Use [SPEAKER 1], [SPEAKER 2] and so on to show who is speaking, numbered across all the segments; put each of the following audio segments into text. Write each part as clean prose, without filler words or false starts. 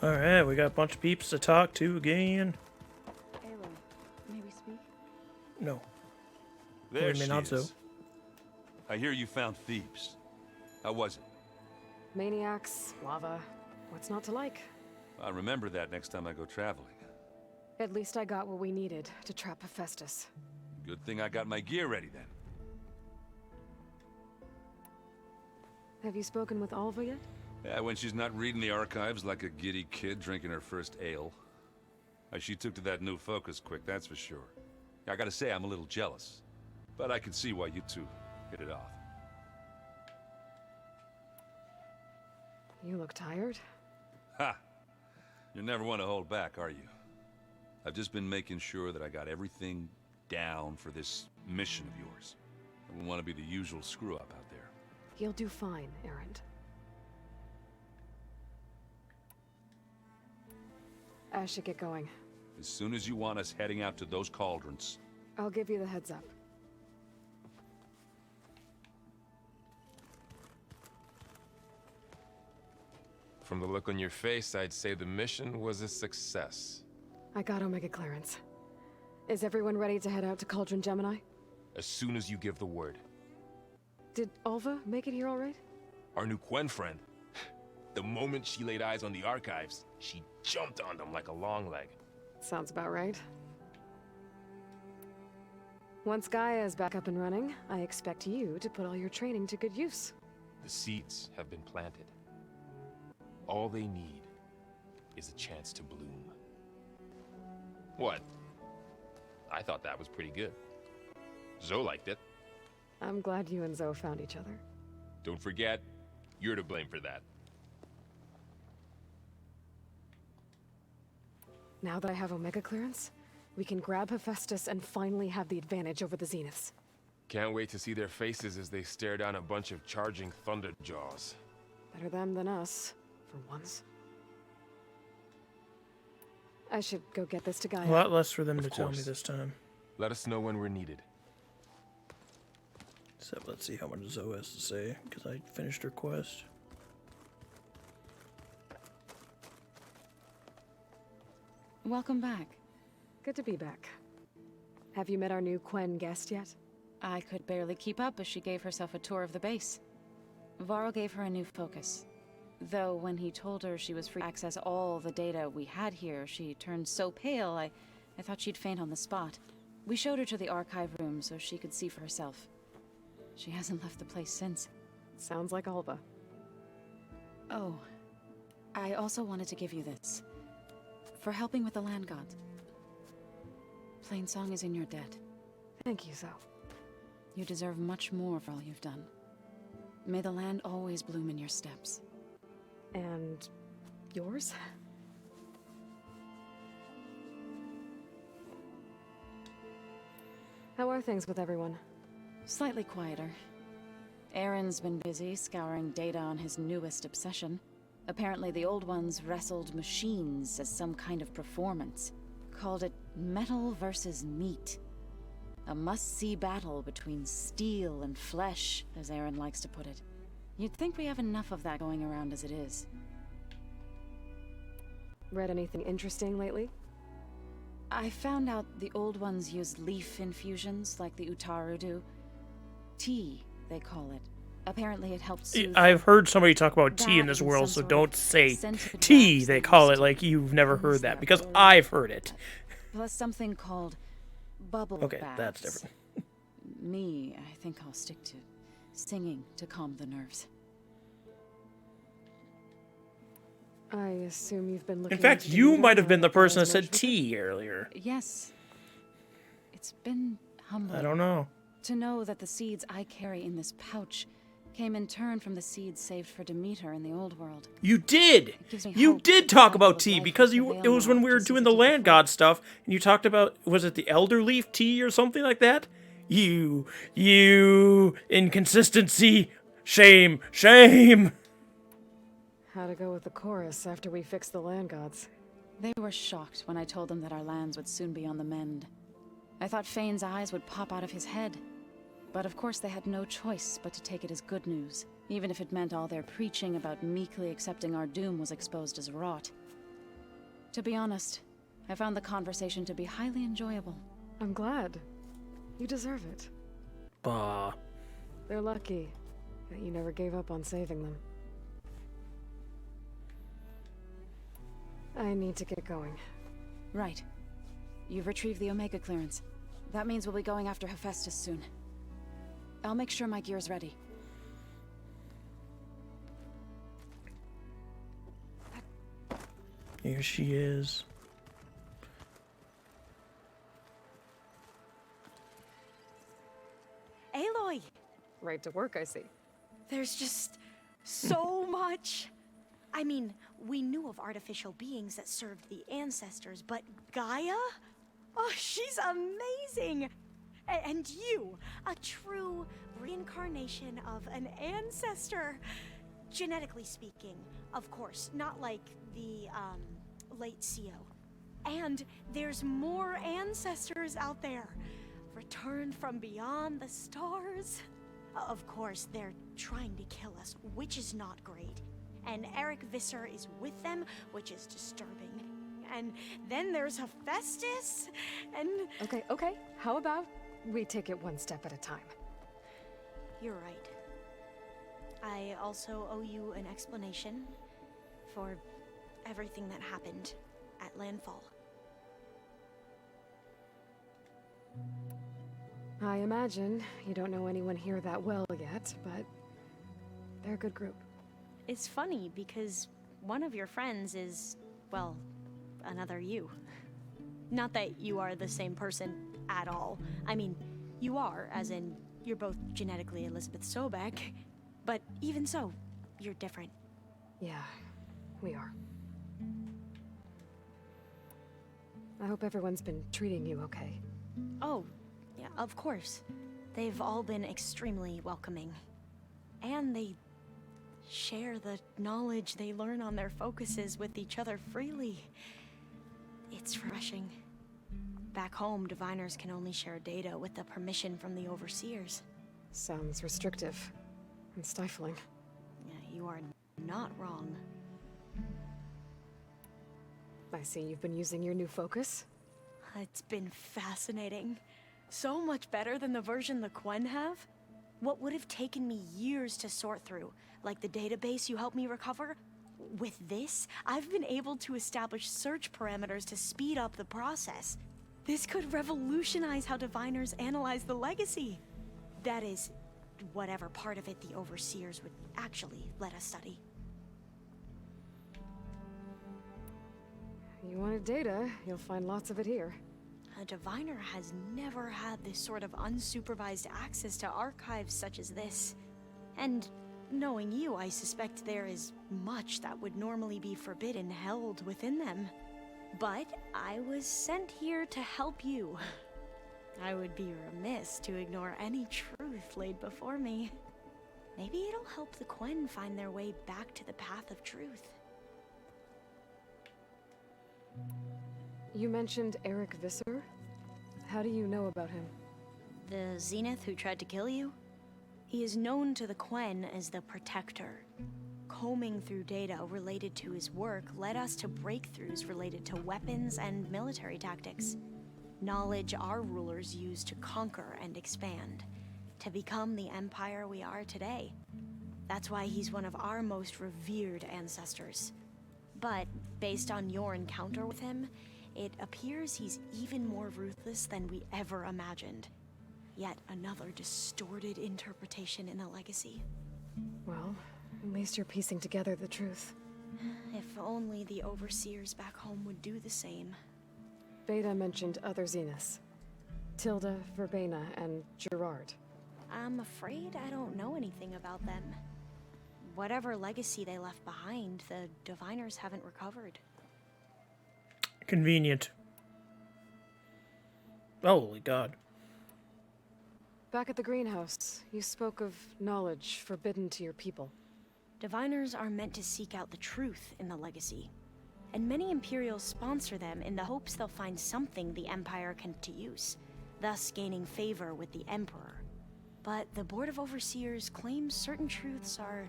[SPEAKER 1] Alright, we got a bunch of peeps to talk to again.
[SPEAKER 2] Aloy, may we speak?
[SPEAKER 1] No.
[SPEAKER 3] There
[SPEAKER 1] May
[SPEAKER 3] she
[SPEAKER 1] not
[SPEAKER 3] is.
[SPEAKER 1] so.
[SPEAKER 3] I hear you found thieves. How was it?
[SPEAKER 2] Maniacs, lava. What's not to like?
[SPEAKER 3] I'll remember that next time I go traveling.
[SPEAKER 2] At least I got what we needed to trap Hephaestus.
[SPEAKER 3] Good thing I got my gear ready then.
[SPEAKER 2] Have you spoken with Alva yet?
[SPEAKER 3] Yeah, when she's not reading the archives like a giddy kid drinking her first ale. She took to that new focus quick, that's for sure. I gotta say, I'm a little jealous. But I can see why you two hit it off.
[SPEAKER 2] You look tired.
[SPEAKER 3] Ha! You never want to hold back, are you? I've just been making sure that I got everything down for this mission of yours. I wouldn't want to be the usual screw-up out there.
[SPEAKER 2] You'll do fine, Errand. I should get going.
[SPEAKER 3] As soon as you want us heading out to those cauldrons.
[SPEAKER 2] I'll give you the heads up.
[SPEAKER 4] From the look on your face, I'd say the mission was a success.
[SPEAKER 2] I got Omega clearance. Is everyone ready to head out to Cauldron Gemini?
[SPEAKER 4] As soon as you give the word.
[SPEAKER 2] Did Alva make it here all right?
[SPEAKER 4] Our new Quen friend. The moment she laid eyes on the archives, she jumped on them like a long leg.
[SPEAKER 2] Sounds about right. Once Gaia is back up and running, I expect you to put all your training to good use.
[SPEAKER 4] The seeds have been planted. All they need is a chance to bloom. What? I thought that was pretty good. Zoe liked it.
[SPEAKER 2] I'm glad you and Zoe found each other.
[SPEAKER 4] Don't forget, you're to blame for that.
[SPEAKER 2] Now that I have Omega clearance, we can grab Hephaestus and finally have the advantage over the Zeniths.
[SPEAKER 4] Can't wait to see their faces as they stare down a bunch of charging thunder jaws.
[SPEAKER 2] Better them than us, for once. I should go get this to Gaia.
[SPEAKER 1] A lot less for them
[SPEAKER 4] Of
[SPEAKER 1] to tell me
[SPEAKER 4] course.
[SPEAKER 1] this time.
[SPEAKER 4] Let us know when we're needed.
[SPEAKER 1] So let's see how much Zoe has to say, because I finished her quest.
[SPEAKER 5] Welcome back.
[SPEAKER 2] Good to be back. Have you met our new Quen guest yet?
[SPEAKER 5] I could barely keep up as she gave herself a tour of the base. Varl gave her a new focus. Though when he told her she was free to access all the data we had here, she turned so pale I thought she'd faint on the spot. We showed her to the archive room so she could see for herself. She hasn't left the place since.
[SPEAKER 2] Sounds like Alva.
[SPEAKER 5] Oh, I also wanted to give you this. For helping with the land gods. Plainsong is in your debt.
[SPEAKER 2] Thank you, Zoe.
[SPEAKER 5] You deserve much more for all you've done. May the land always bloom in your steps.
[SPEAKER 2] And yours? How are things with everyone?
[SPEAKER 5] Slightly quieter. Aaron's been busy scouring data on his newest obsession. Apparently the old ones wrestled machines as some kind of performance. Called it metal versus meat. A must-see battle between steel and flesh, as Aaron likes to put it. You'd think we have enough of that going around as it is.
[SPEAKER 2] Read anything interesting lately?
[SPEAKER 5] I found out the old ones use leaf infusions like the Utaru do. Tea, they call it. Apparently it helps soothe.
[SPEAKER 1] I've heard somebody talk about tea in
[SPEAKER 5] That
[SPEAKER 1] this
[SPEAKER 5] and
[SPEAKER 1] world,
[SPEAKER 5] some
[SPEAKER 1] so
[SPEAKER 5] sort
[SPEAKER 1] don't
[SPEAKER 5] of
[SPEAKER 1] say
[SPEAKER 5] scented
[SPEAKER 1] tea.
[SPEAKER 5] wax
[SPEAKER 1] They
[SPEAKER 5] they
[SPEAKER 1] call
[SPEAKER 5] use
[SPEAKER 1] it
[SPEAKER 5] to
[SPEAKER 1] like you've never
[SPEAKER 5] cleanse
[SPEAKER 1] heard that,
[SPEAKER 5] that
[SPEAKER 1] because
[SPEAKER 5] whole
[SPEAKER 1] I've heard it.
[SPEAKER 5] Plus something called bubble
[SPEAKER 1] Okay,
[SPEAKER 5] baths.
[SPEAKER 1] that's different.
[SPEAKER 5] Me, I think I'll stick to singing to calm the nerves.
[SPEAKER 2] I assume you've been looking
[SPEAKER 1] In fact,
[SPEAKER 2] into
[SPEAKER 1] you
[SPEAKER 2] Demeter
[SPEAKER 1] might have been
[SPEAKER 2] now
[SPEAKER 1] the person that
[SPEAKER 2] Gaia's
[SPEAKER 1] said
[SPEAKER 2] merged with
[SPEAKER 1] tea earlier.
[SPEAKER 5] Yes. It's been humbling
[SPEAKER 1] I don't know.
[SPEAKER 5] to know that the seeds I carry in this pouch came in turn from the seeds saved for Demeter in the old world.
[SPEAKER 1] You did!
[SPEAKER 5] gives me
[SPEAKER 1] You
[SPEAKER 5] hope
[SPEAKER 1] did
[SPEAKER 5] that
[SPEAKER 1] talk
[SPEAKER 5] the
[SPEAKER 1] about
[SPEAKER 5] cycle of
[SPEAKER 1] tea,
[SPEAKER 5] life
[SPEAKER 1] because
[SPEAKER 5] will
[SPEAKER 1] it
[SPEAKER 5] prevail
[SPEAKER 1] was when
[SPEAKER 5] now,
[SPEAKER 1] we were
[SPEAKER 5] just as
[SPEAKER 1] doing
[SPEAKER 5] it
[SPEAKER 1] the
[SPEAKER 5] did
[SPEAKER 1] land
[SPEAKER 5] before.
[SPEAKER 1] god stuff, and you talked about, was it the elder leaf tea or something like that? You inconsistency, shame, shame!
[SPEAKER 2] How to go with the chorus after we fix the land gods.
[SPEAKER 5] They were shocked when I told them that our lands would soon be on the mend. I thought Fane's eyes would pop out of his head. But of course they had no choice but to take it as good news, even if it meant all their preaching about meekly accepting our doom was exposed as rot. To be honest, I found the conversation to be highly enjoyable.
[SPEAKER 2] I'm glad. You deserve it.
[SPEAKER 1] Bah.
[SPEAKER 2] They're lucky that you never gave up on saving them. I need to get going.
[SPEAKER 5] Right. You've retrieved the Omega clearance. That means we'll be going after Hephaestus soon. I'll make sure my gear's ready.
[SPEAKER 1] Here she is.
[SPEAKER 6] Aloy!
[SPEAKER 2] Right to work, I see.
[SPEAKER 6] There's just so much. I mean, we knew of artificial beings that served the ancestors, but Gaia? Oh, she's amazing! And you, a true reincarnation of an ancestor. Genetically speaking, of course, not like the, late CO. And there's more ancestors out there. Returned from beyond the stars. Of course, they're trying to kill us, which is not great. And Eric Visser is with them, which is disturbing. And then there's Hephaestus, and...
[SPEAKER 2] Okay. How about we take it one step at a time?
[SPEAKER 6] You're right. I also owe you an explanation for everything that happened at Landfall.
[SPEAKER 2] I imagine you don't know anyone here that well yet, but they're a good group.
[SPEAKER 6] It's funny because one of your friends is, well, another you. Not that you are the same person at all. I mean, you are, as in, you're both genetically Elizabeth Sobek, but even so, you're different.
[SPEAKER 2] Yeah, we are. I hope everyone's been treating you okay.
[SPEAKER 6] Oh, yeah, of course. They've all been extremely welcoming. And they share the knowledge they learn on their focuses with each other freely. It's refreshing. Back home, diviners can only share data with the permission from the overseers.
[SPEAKER 2] Sounds restrictive and stifling.
[SPEAKER 6] Yeah, you are not wrong.
[SPEAKER 2] I see you've been using your new focus.
[SPEAKER 6] It's been fascinating. So much better than the version the Quen have. What would have taken me years to sort through, like the database you helped me recover, with this, I've been able to establish search parameters to speed up the process. This could revolutionize how diviners analyze the legacy. That is, whatever part of it the overseers would actually let us study.
[SPEAKER 2] You wanted data, you'll find lots of it here.
[SPEAKER 6] A diviner has never had this sort of unsupervised access to archives such as this. And knowing you, I suspect there is much that would normally be forbidden held within them. But I was sent here to help you. I would be remiss to ignore any truth laid before me. Maybe it'll help the Quen find their way back to the path of truth.
[SPEAKER 2] You mentioned Eric Visser? How do you know about him?
[SPEAKER 6] The Zenith who tried to kill you? He is known to the Quen as the Protector. Combing through data related to his work led us to breakthroughs related to weapons and military tactics. Knowledge our rulers used to conquer and expand, to become the empire we are today. That's why he's one of our most revered ancestors. But based on your encounter with him, it appears he's even more ruthless than we ever imagined. Yet another distorted interpretation in the legacy.
[SPEAKER 2] Well, at least you're piecing together the truth.
[SPEAKER 6] If only the overseers back home would do the same.
[SPEAKER 2] Beta mentioned other Zeniths. Tilda, Verbena, and Gerard.
[SPEAKER 6] I'm afraid I don't know anything about them. Whatever legacy they left behind, the diviners haven't recovered.
[SPEAKER 1] Convenient. Holy God.
[SPEAKER 2] Back at the greenhouse, you spoke of knowledge forbidden to your people.
[SPEAKER 6] Diviners are meant to seek out the truth in the legacy, and many Imperials sponsor them in the hopes they'll find something the Empire can to use, thus gaining favor with the Emperor. But the Board of Overseers claims certain truths are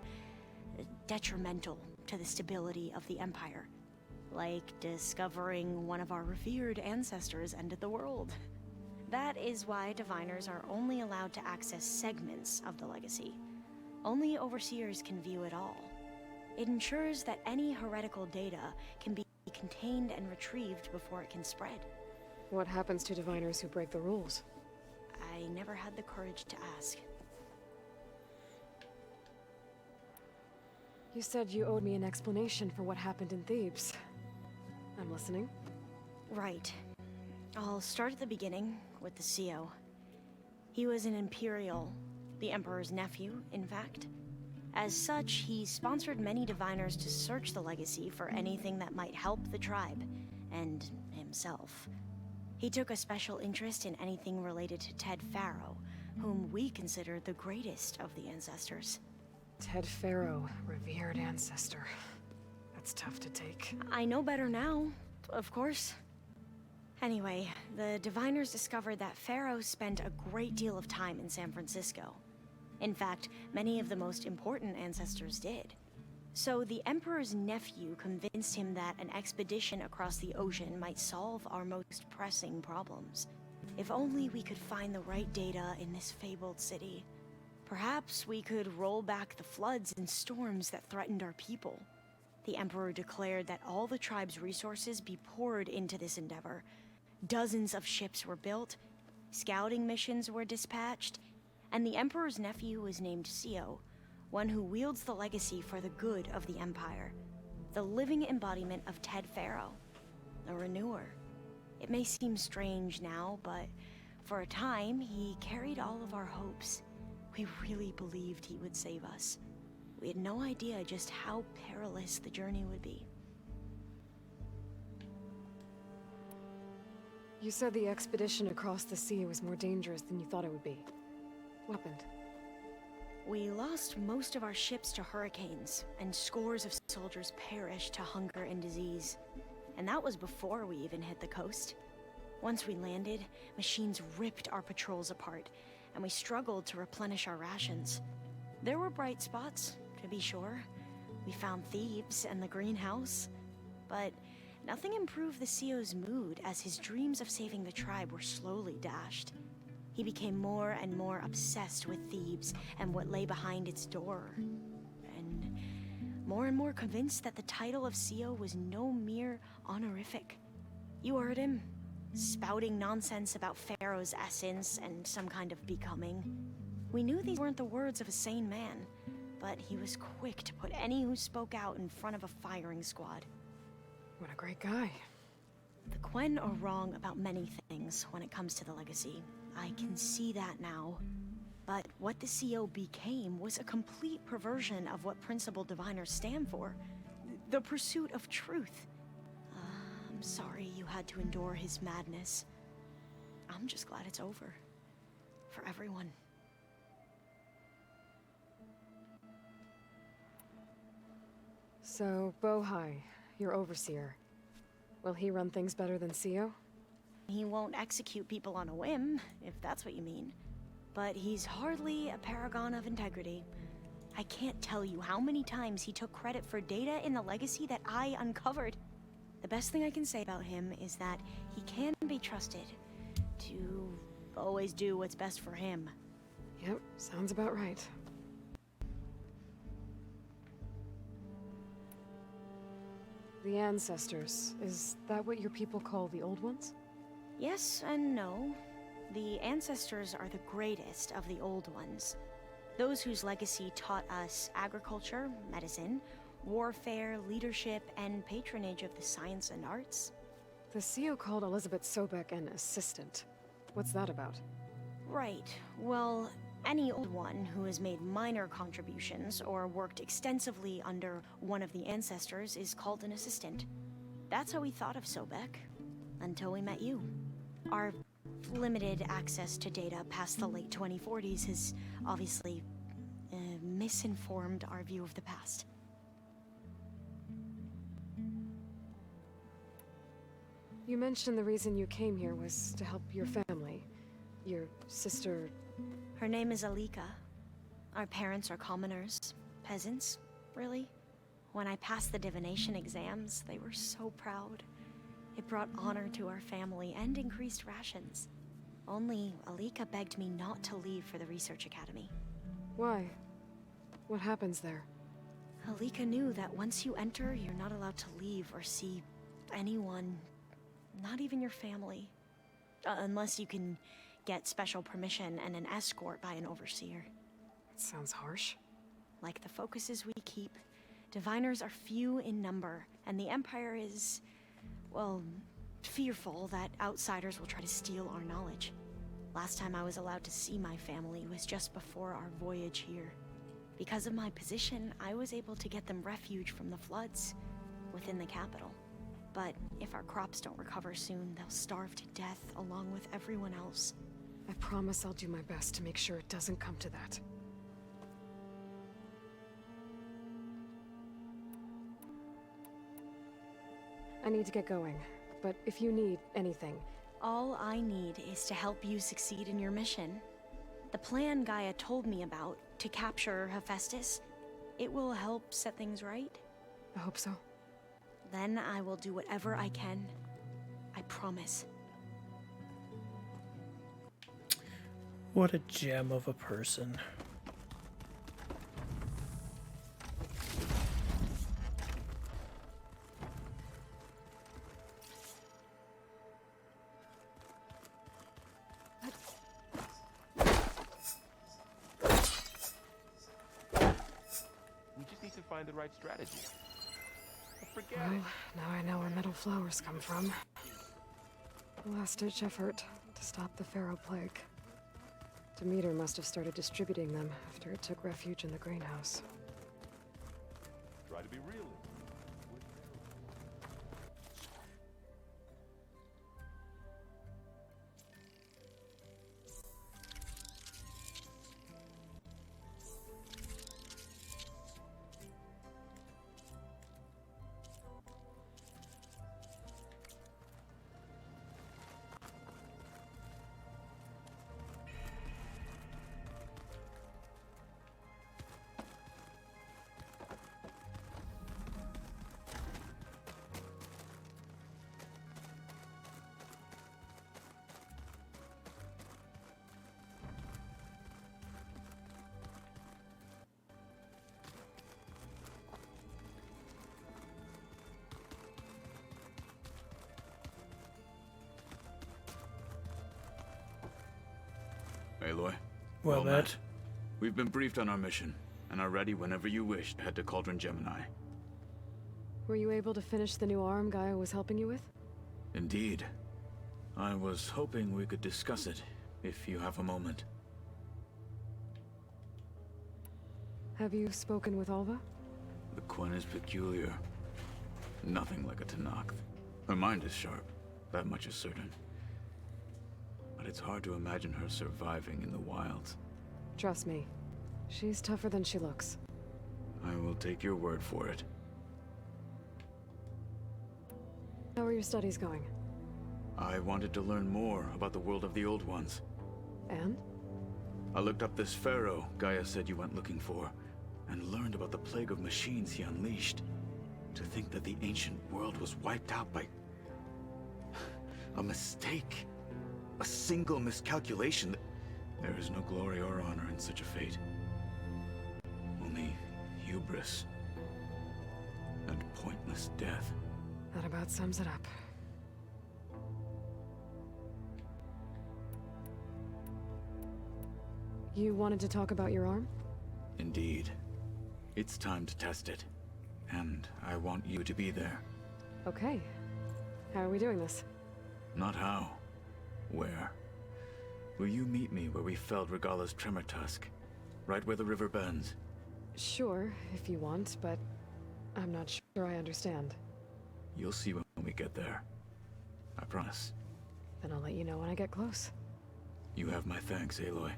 [SPEAKER 6] detrimental to the stability of the Empire. like discovering one of our revered ancestors ended the world. That is why diviners are only allowed to access segments of the legacy. Only overseers can view it all. It ensures that any heretical data can be contained and retrieved before it can spread.
[SPEAKER 2] What happens to diviners who break the rules?
[SPEAKER 6] I never had the courage to ask.
[SPEAKER 2] You said you owed me an explanation for what happened in Thebes. I'm listening.
[SPEAKER 6] Right. I'll start at the beginning with the CEO. He was an Imperial, the Emperor's nephew, in fact. As such, he sponsored many diviners to search the legacy for anything that might help the tribe, and himself. He took a special interest in anything related to Ted Pharaoh, whom we consider the greatest of the ancestors.
[SPEAKER 2] Ted Pharaoh, revered ancestor. That's tough to take.
[SPEAKER 6] I know better now, of course. Anyway, the diviners discovered that Pharaoh spent a great deal of time in San Francisco. In fact, many of the most important ancestors did. So the Emperor's nephew convinced him that an expedition across the ocean might solve our most pressing problems. If only we could find the right data in this fabled city. Perhaps we could roll back the floods and storms that threatened our people. The Emperor declared that all the tribe's resources be poured into this endeavor. Dozens of ships were built, scouting missions were dispatched, and the Emperor's nephew was named CEO, one who wields the legacy for the good of the Empire, the living embodiment of Ted Pharaoh, a renewer. It may seem strange now, but for a time, he carried all of our hopes. We really believed he would save us. We had no idea just how perilous the journey would be.
[SPEAKER 2] You said the expedition across the sea was more dangerous than you thought it would be. What happened?
[SPEAKER 6] We lost most of our ships to hurricanes, and scores of soldiers perished to hunger and disease. And that was before we even hit the coast. Once we landed, machines ripped our patrols apart, and we struggled to replenish our rations. There were bright spots, to be sure. We found Thebes and the greenhouse, but nothing improved the CEO's mood as his dreams of saving the tribe were slowly dashed. He became more and more obsessed with Thebes and what lay behind its door, and more convinced that the title of CEO was no mere honorific. You heard him, spouting nonsense about Pharaoh's essence and some kind of becoming. We knew these weren't the words of a sane man, but he was quick to put any who spoke out in front of a firing squad.
[SPEAKER 2] What a great guy.
[SPEAKER 6] The Quen are wrong about many things when it comes to the legacy. I can see that now. But what the CEO became was a complete perversion of what principal diviners stand for. The pursuit of truth. I'm sorry you had to endure his madness. I'm just glad it's over. For everyone.
[SPEAKER 2] So, Bohai, your overseer. Will he run things better than CEO?
[SPEAKER 6] He won't execute people on a whim, if that's what you mean. But he's hardly a paragon of integrity. I can't tell you how many times he took credit for data in the legacy that I uncovered. The best thing I can say about him is that he can be trusted to always do what's best for him.
[SPEAKER 2] Yep, sounds about right. The ancestors, is that what your people call the old ones?
[SPEAKER 6] Yes and no. The ancestors are the greatest of the old ones. Those whose legacy taught us agriculture, medicine, warfare, leadership, and patronage of the science and arts.
[SPEAKER 2] The CEO called Elizabeth Sobek an assistant. What's that about?
[SPEAKER 6] Right. Well, any old one who has made minor contributions or worked extensively under one of the ancestors is called an assistant. That's how we thought of Sobek, until we met you. Our limited access to data past the late 2040s has obviously misinformed our view of the past.
[SPEAKER 2] You mentioned the reason you came here was to help your family. Your sister...
[SPEAKER 6] Her name is Alika. Our parents are commoners. Peasants, really. When I passed the divination exams, they were so proud. It brought honor to our family and increased rations. Only Alika begged me not to leave for the research academy.
[SPEAKER 2] Why? What happens there?
[SPEAKER 6] Alika knew that once you enter, you're not allowed to leave or see anyone, not even your family. Unless you can get special permission and an escort by an overseer.
[SPEAKER 2] That sounds harsh.
[SPEAKER 6] Like the focuses we keep, diviners are few in number, and the Empire is, well, fearful that outsiders will try to steal our knowledge. Last time I was allowed to see my family was just before our voyage here. Because of my position, I was able to get them refuge from the floods within the capital. But if our crops don't recover soon, they'll starve to death along with everyone else.
[SPEAKER 2] I promise I'll do my best to make sure it doesn't come to that. I need to get going, but if you need anything...
[SPEAKER 6] All I need is to help you succeed in your mission. The plan Gaia told me about, to capture Hephaestus, it will help set things right.
[SPEAKER 2] I hope so.
[SPEAKER 6] Then I will do whatever I can. I promise.
[SPEAKER 1] What a gem of a person.
[SPEAKER 4] We just need to find the right strategy. Forget
[SPEAKER 2] Well,
[SPEAKER 4] it.
[SPEAKER 2] now I know where metal flowers come from. A last-ditch effort to stop the Pharaoh plague. Demeter must have started distributing them after it took refuge in the greenhouse.
[SPEAKER 4] Try to be real.
[SPEAKER 7] Aloy.
[SPEAKER 1] Well met.
[SPEAKER 7] We've been briefed on our mission, and are ready whenever you wish to head to Cauldron Gemini.
[SPEAKER 2] Were you able to finish the new arm Gaia was helping you with?
[SPEAKER 7] Indeed. I was hoping we could discuss it, if you have a moment.
[SPEAKER 2] Have you spoken with Alva?
[SPEAKER 7] The Quen is peculiar. Nothing like a Tenakth. Her mind is sharp, that much is certain. But it's hard to imagine her surviving in the wilds.
[SPEAKER 2] Trust me, she's tougher than she looks.
[SPEAKER 7] I will take your word for it.
[SPEAKER 2] How are your studies going?
[SPEAKER 7] I wanted to learn more about the world of the Old Ones.
[SPEAKER 2] And?
[SPEAKER 7] I looked up this pharaoh Gaia said you went looking for, and learned about the plague of machines he unleashed. To think that the ancient world was wiped out by... a mistake. A single miscalculation. There is no glory or honor in such a fate. Only hubris. And pointless death.
[SPEAKER 2] That about sums it up. You wanted to talk about your arm?
[SPEAKER 7] Indeed. It's time to test it. And I want you to be there.
[SPEAKER 2] Okay. How are we doing this?
[SPEAKER 7] Not how. Where? Will you meet me where we felled Regala's tremor tusk? Right where the river bends?
[SPEAKER 2] Sure, if you want, but I'm not sure I understand.
[SPEAKER 7] You'll see when we get there. I promise.
[SPEAKER 2] Then I'll let you know when I get close.
[SPEAKER 7] You have my thanks, Aloy.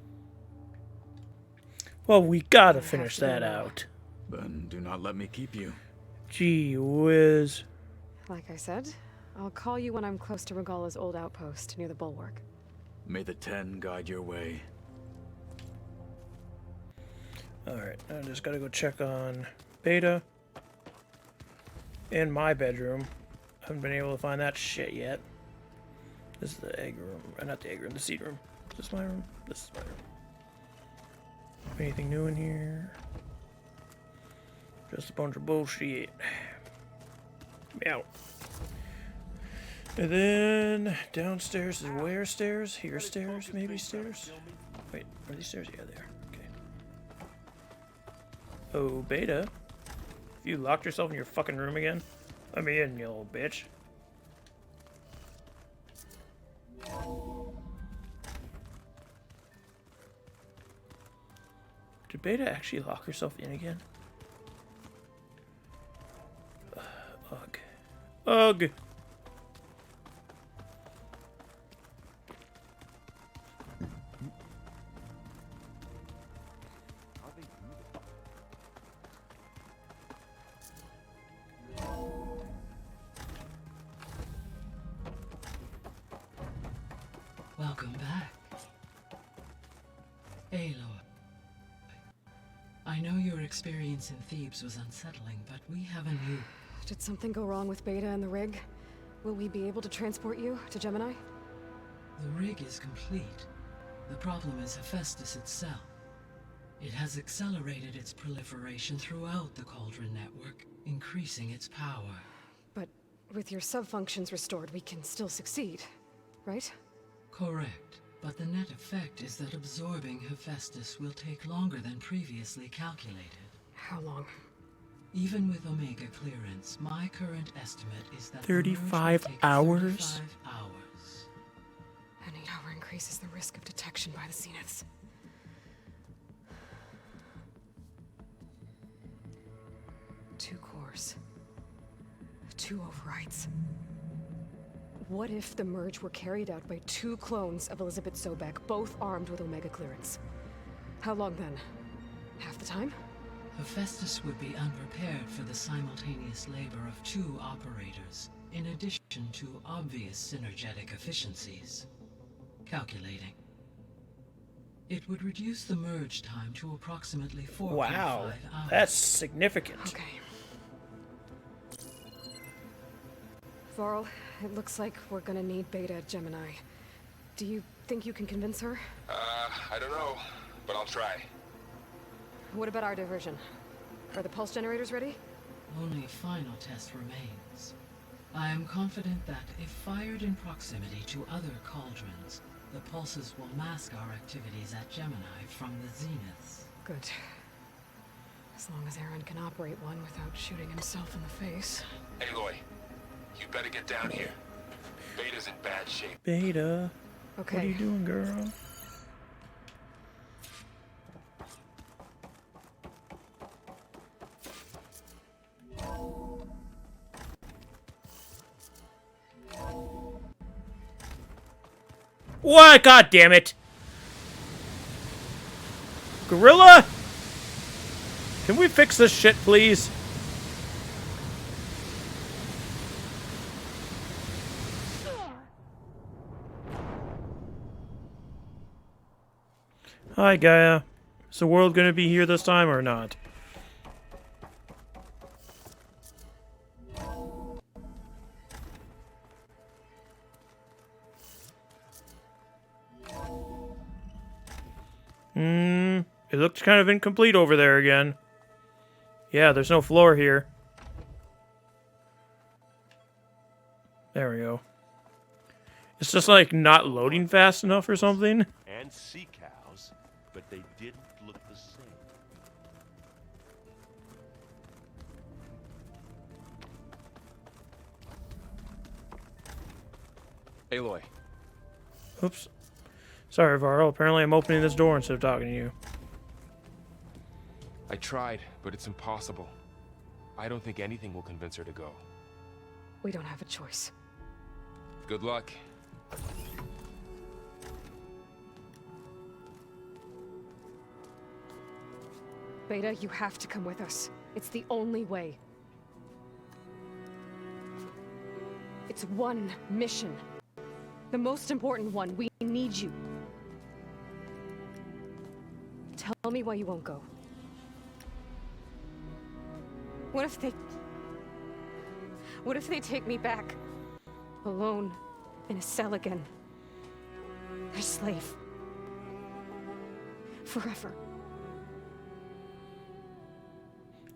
[SPEAKER 1] Well, we gotta
[SPEAKER 2] have
[SPEAKER 1] finish
[SPEAKER 2] to go
[SPEAKER 1] that
[SPEAKER 2] now.
[SPEAKER 1] out.
[SPEAKER 7] Then do not let me keep you.
[SPEAKER 1] Gee whiz.
[SPEAKER 2] Like I said, I'll call you when I'm close to Regala's old outpost near the bulwark.
[SPEAKER 7] May the 10 guide your way.
[SPEAKER 1] Alright, I just gotta go check on Beta. in my bedroom. Haven't been able to find that shit yet. This is the egg room. Not the egg room, the seed room. Is this my room? This is my room. Anything new in here? Just a bunch of bullshit. Meow. And then downstairs is where stairs? Here stairs? Maybe stairs? Wait, are these stairs? Yeah, they are. Okay. Oh, Beta. You locked yourself in your fucking room again? Let me in, you little bitch. Did Beta actually lock herself in again? Ugh. Ugh!
[SPEAKER 8] Welcome back. Aloy. I know your experience in Thebes was unsettling, but we have a new...
[SPEAKER 2] Did something go wrong with Beta and the rig? Will we be able to transport you to Gemini?
[SPEAKER 8] The rig is complete. The problem is Hephaestus itself. It has accelerated its proliferation throughout the Cauldron network, increasing its power.
[SPEAKER 2] But with your sub-functions restored, we can still succeed, right?
[SPEAKER 8] Correct. But the net effect is that absorbing Hephaestus will take longer than previously calculated.
[SPEAKER 2] How long?
[SPEAKER 8] Even with Omega clearance, my current estimate is that
[SPEAKER 1] 35 hours?
[SPEAKER 8] 35 hours.
[SPEAKER 2] Any hour increases the risk of detection by the Zeniths. Two cores. Two overrides. What if the merge were carried out by two clones of Elizabeth Sobek, both armed with Omega clearance? How long then? Half the time?
[SPEAKER 8] Hephaestus would be unprepared for the simultaneous labor of two operators, in addition to obvious synergetic efficiencies. Calculating. It would reduce the merge time to approximately 4.5
[SPEAKER 1] Wow,
[SPEAKER 8] hours.
[SPEAKER 1] that's significant.
[SPEAKER 2] Okay. Varl, it looks like we're gonna need Beta at Gemini. Do you think you can convince her?
[SPEAKER 4] I don't know, but I'll try.
[SPEAKER 2] What about our diversion? Are the pulse generators ready?
[SPEAKER 8] Only a final test remains. I am confident that if fired in proximity to other cauldrons, the pulses will mask our activities at Gemini from the Zeniths.
[SPEAKER 2] Good. As long as Aaron can operate one without shooting himself in the face.
[SPEAKER 4] Aloy, you better get down here. Beta's in bad shape.
[SPEAKER 1] Beta,
[SPEAKER 2] Okay.
[SPEAKER 1] what are you doing, girl? What? God damn it! Gorilla? Can we fix this shit, please? Hi, Gaia. Is the world gonna be here this time or not? It looked kind of incomplete over there again. Yeah, there's no floor here. There we go. It's just like not loading fast enough or something.
[SPEAKER 9] And sea cows, but they didn't look the same.
[SPEAKER 4] Aloy,
[SPEAKER 1] Oops. Sorry, Varl. Apparently I'm opening this door instead of talking to you.
[SPEAKER 4] I tried, but it's impossible. I don't think anything will convince her to go.
[SPEAKER 2] We don't have a choice.
[SPEAKER 4] Good luck.
[SPEAKER 2] Beta, you have to come with us. It's the only way. It's one mission. The most important one. We need you. Tell me why you won't go. What if they... What if they take me back? Alone, in a cell again. Their slave. Forever.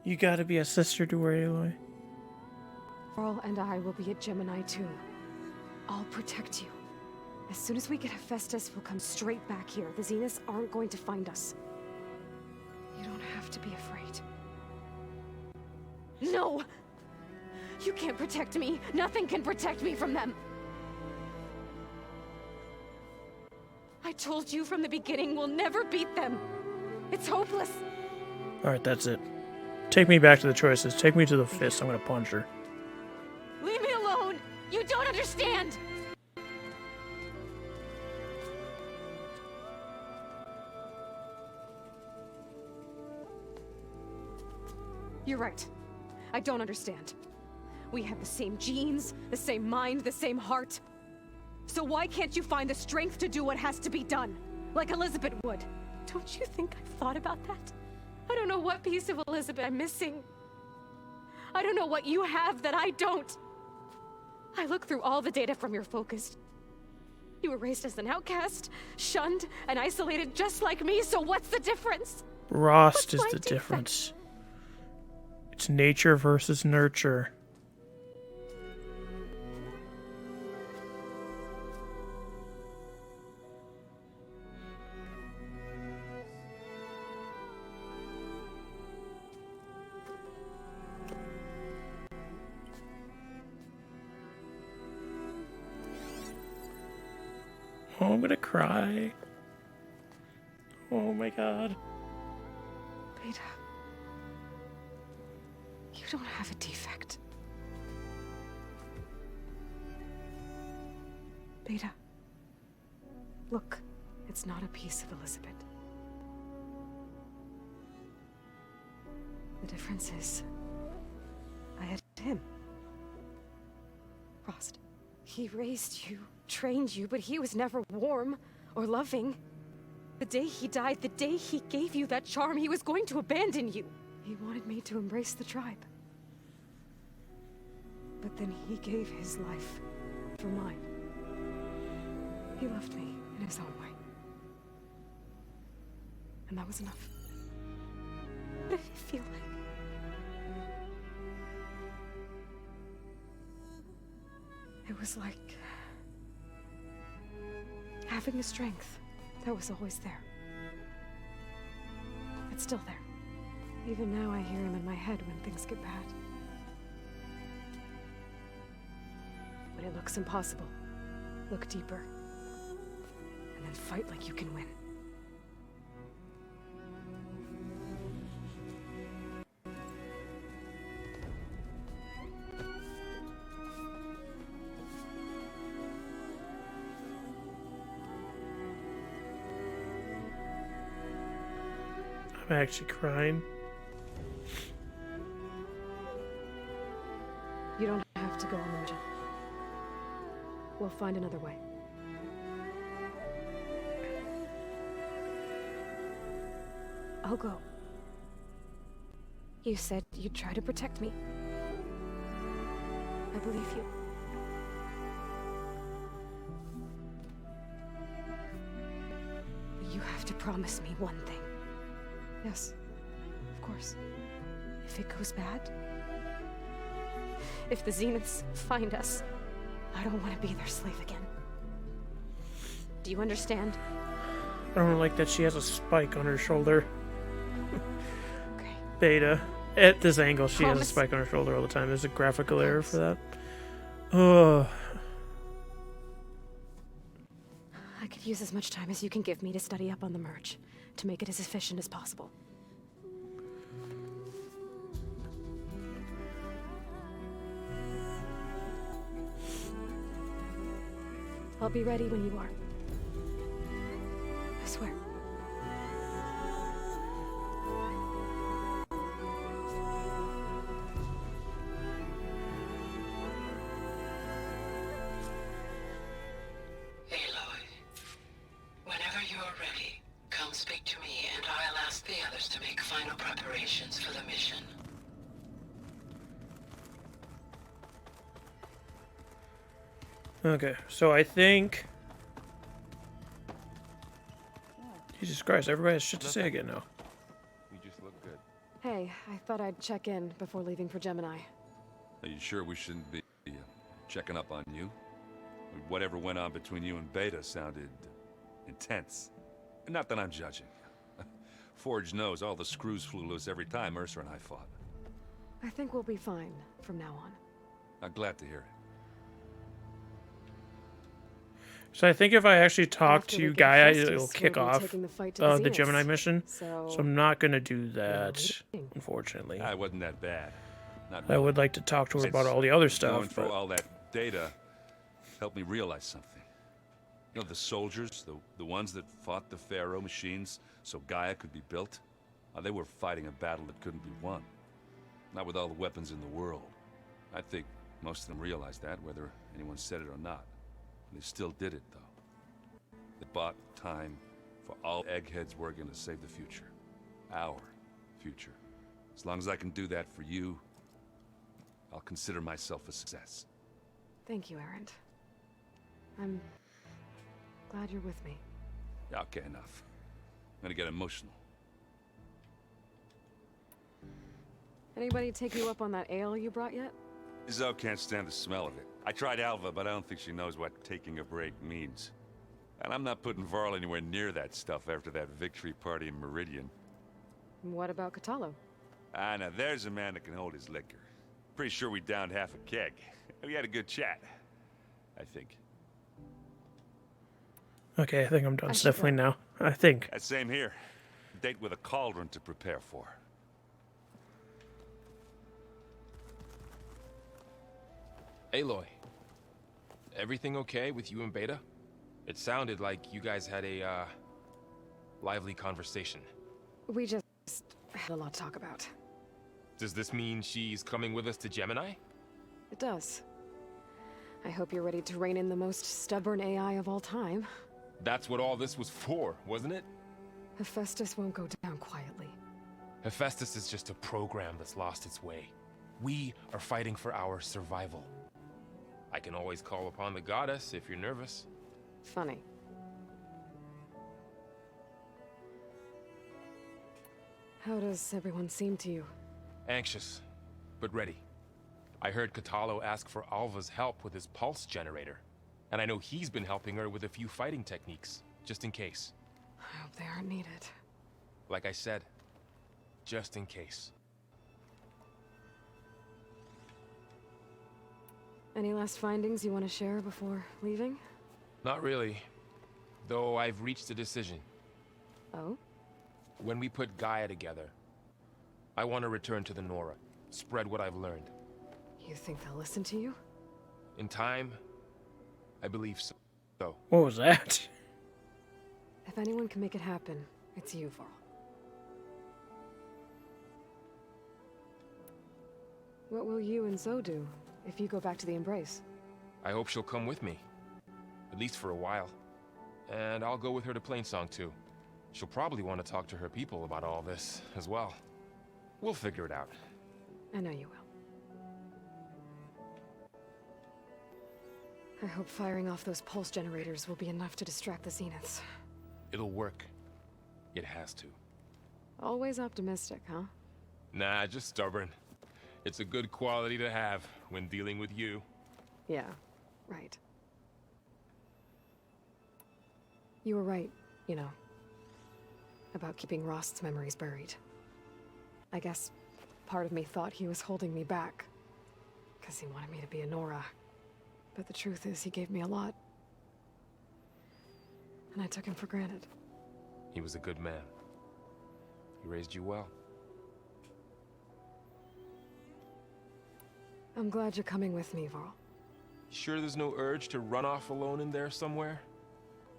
[SPEAKER 1] You gotta be a sister to her, Aloy.
[SPEAKER 2] Pearl and I will be at Gemini too. I'll protect you. As soon as we get Hephaestus, we'll come straight back here. The Zeniths aren't going to find us. You don't have to be afraid. No! You can't protect me. Nothing can protect me from them. I told you from the beginning, we'll never beat them. It's hopeless.
[SPEAKER 1] Alright, that's it. Take me back to the choices. Take me to the fist. I'm gonna punch her.
[SPEAKER 2] Leave me alone! You don't understand! You're right. I don't understand. We have the same genes, the same mind, the same heart. So why can't you find the strength to do what has to be done? Like Elizabeth would. Don't you think I've thought about that? I don't know what piece of Elizabeth I'm missing. I don't know what you have that I don't. I look through all the data from your focus. You were raised as an outcast, shunned, and isolated just like me, so what's the difference?
[SPEAKER 1] Rost is
[SPEAKER 2] What's
[SPEAKER 1] the
[SPEAKER 2] my defect?
[SPEAKER 1] difference. It's nature versus nurture. Oh, I'm gonna cry. Oh my god.
[SPEAKER 2] Beta. You don't have a defect. Beta. Look, it's not a piece of Elizabeth. The difference is, I had him. Rost. He raised you, trained you, but he was never warm or loving. The day he died, the day he gave you that charm, he was going to abandon you. He wanted me to embrace the tribe. But then he gave his life for mine. He loved me in his own way. And that was enough. What did it feel like? It was like having the strength that was always there. It's still there. Even now I hear him in my head when things get bad. When it looks impossible, look deeper. And then fight like you can win.
[SPEAKER 1] I'm actually crying.
[SPEAKER 2] You don't have to go on the mission. We'll find another way. I'll go. You said you'd try to protect me. I believe you. But you have to promise me one thing. Yes, of course. If it goes bad, if the Zeniths find us, I don't want to be their slave again. Do you understand?
[SPEAKER 1] I don't like that she has a spike on her shoulder.
[SPEAKER 2] Okay.
[SPEAKER 1] Beta. At this angle, she has a
[SPEAKER 2] Promise.
[SPEAKER 1] spike on her shoulder all the time. There's a graphical error for that. Oh.
[SPEAKER 2] I could use as much time as you can give me to study up on the merge, to make it as efficient as possible. I'll be ready when you are. I swear.
[SPEAKER 8] Aloy, whenever you're ready, come speak to me and I'll ask the others to make final preparations for the mission.
[SPEAKER 1] Okay, so I think... Jesus Christ, everybody has shit to say again now.
[SPEAKER 4] You just look good.
[SPEAKER 2] Hey, I thought I'd check in before leaving for Gemini.
[SPEAKER 3] Are you sure we shouldn't be checking up on you? Whatever went on between you and Beta sounded intense. Not that I'm judging. Forge knows all the screws flew loose every time Mercer and I fought.
[SPEAKER 2] I think we'll be fine from now on.
[SPEAKER 3] I'm glad to hear it.
[SPEAKER 1] So I think if I actually talk
[SPEAKER 2] After
[SPEAKER 1] to
[SPEAKER 2] we get
[SPEAKER 1] Gaia,
[SPEAKER 2] Festus,
[SPEAKER 1] it'll kick
[SPEAKER 2] we'll be
[SPEAKER 1] off
[SPEAKER 2] taking the fight to
[SPEAKER 1] the
[SPEAKER 2] Zeniths.
[SPEAKER 1] Gemini mission.
[SPEAKER 2] So
[SPEAKER 1] I'm not going to do that,
[SPEAKER 2] leaving.
[SPEAKER 1] unfortunately.
[SPEAKER 3] I wasn't that bad. Not
[SPEAKER 1] I would like to talk to her about all the other
[SPEAKER 3] Going
[SPEAKER 1] stuff,
[SPEAKER 3] through
[SPEAKER 1] but...
[SPEAKER 3] all that data helped me realize something. You know, the soldiers, the ones that fought the Pharaoh machines so Gaia could be built, they were fighting a battle that couldn't be won. Not with all the weapons in the world. I think most of them realized that, whether anyone said it or not. They still did it, though. They bought time for all eggheads working to save the future. Our future. As long as I can do that for you, I'll consider myself a success.
[SPEAKER 2] Thank you, Erend. I'm glad you're with me.
[SPEAKER 3] Yeah, okay, enough. I'm gonna get emotional.
[SPEAKER 2] Anybody take you up on that ale you brought yet?
[SPEAKER 3] Zoe can't stand the smell of it. I tried Alva, but I don't think she knows what taking a break means. And I'm not putting Varl anywhere near that stuff after that victory party in Meridian.
[SPEAKER 2] What about Catalo?
[SPEAKER 3] Ah, now there's a man that can hold his liquor. Pretty sure we downed half a keg. We had a good chat, I think.
[SPEAKER 1] Okay, I think I'm done
[SPEAKER 2] I should
[SPEAKER 1] sniffling now. I think.
[SPEAKER 3] Same here. Date with a cauldron to prepare for.
[SPEAKER 4] Aloy, everything okay with you and Beta? It sounded like you guys had a, lively conversation.
[SPEAKER 2] We just had a lot to talk about.
[SPEAKER 4] Does this mean she's coming with us to Gemini?
[SPEAKER 2] It does. I hope you're ready to rein in the most stubborn AI of all time.
[SPEAKER 4] That's what all this was for, wasn't it?
[SPEAKER 2] Hephaestus won't go down quietly.
[SPEAKER 4] Hephaestus is just a program that's lost its way. We are fighting for our survival. I can always call upon the goddess if you're nervous.
[SPEAKER 2] Funny. How does everyone seem to you?
[SPEAKER 4] Anxious, but ready. I heard Catalo ask for Alva's help with his pulse generator. And I know he's been helping her with a few fighting techniques, just in case.
[SPEAKER 2] I hope they aren't needed.
[SPEAKER 4] Like I said, just in case.
[SPEAKER 2] Any last findings you want to share before leaving?
[SPEAKER 4] Not really. Though I've reached a decision.
[SPEAKER 2] Oh?
[SPEAKER 4] When we put Gaia together, I want to return to the Nora. Spread what I've learned.
[SPEAKER 2] You think they'll listen to you?
[SPEAKER 4] In time, I believe so.
[SPEAKER 1] What was that?
[SPEAKER 2] If anyone can make it happen, it's you, Varl. What will you and Zoe do if you go back to the Embrace?
[SPEAKER 4] I hope she'll come with me. At least for a while. And I'll go with her to Plainsong too. She'll probably want to talk to her people about all this as well. We'll figure it out.
[SPEAKER 2] I know you will. I hope firing off those pulse generators will be enough to distract the Zeniths.
[SPEAKER 4] It'll work. It has to.
[SPEAKER 2] Always optimistic, huh?
[SPEAKER 4] Nah, just stubborn. It's a good quality to have when dealing with you.
[SPEAKER 2] Yeah, right. You were right, you know, about keeping Rost's memories buried. I guess part of me thought he was holding me back, because he wanted me to be a Nora. But the truth is, he gave me a lot. And I took him for granted.
[SPEAKER 4] He was a good man. He raised you well.
[SPEAKER 2] I'm glad you're coming with me, Varl.
[SPEAKER 4] Sure there's no urge to run off alone in there somewhere?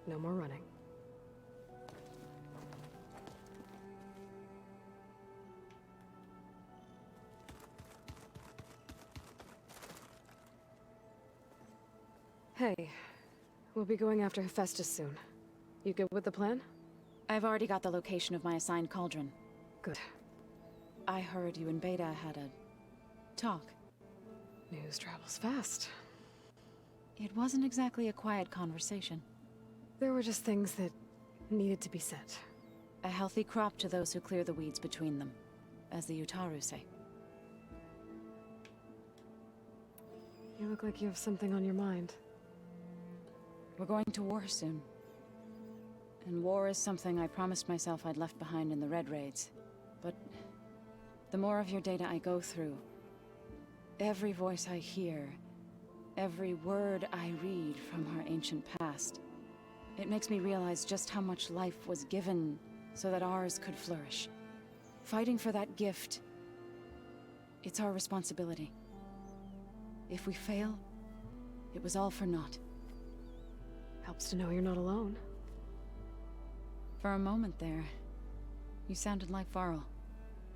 [SPEAKER 2] No more running. Hey, we'll be going after Hephaestus soon. You good with the plan?
[SPEAKER 5] I've already got the location of my assigned cauldron.
[SPEAKER 2] Good.
[SPEAKER 5] I heard you and Beta had a talk.
[SPEAKER 2] News travels fast.
[SPEAKER 5] It wasn't exactly a quiet conversation.
[SPEAKER 2] There were just things that needed to be said.
[SPEAKER 5] A healthy crop to those who clear the weeds between them, as the Utaru say.
[SPEAKER 2] You look like you have something on your mind.
[SPEAKER 5] We're going to war soon. And war is something I promised myself I'd left behind in the Red Raids. But the more of your data I go through, every voice I hear, every word I read from our ancient past, it makes me realize just how much life was given so that ours could flourish. Fighting for that gift, it's our responsibility. If we fail, it was all for naught.
[SPEAKER 2] Helps to know you're not alone.
[SPEAKER 5] For a moment there, you sounded like Varl.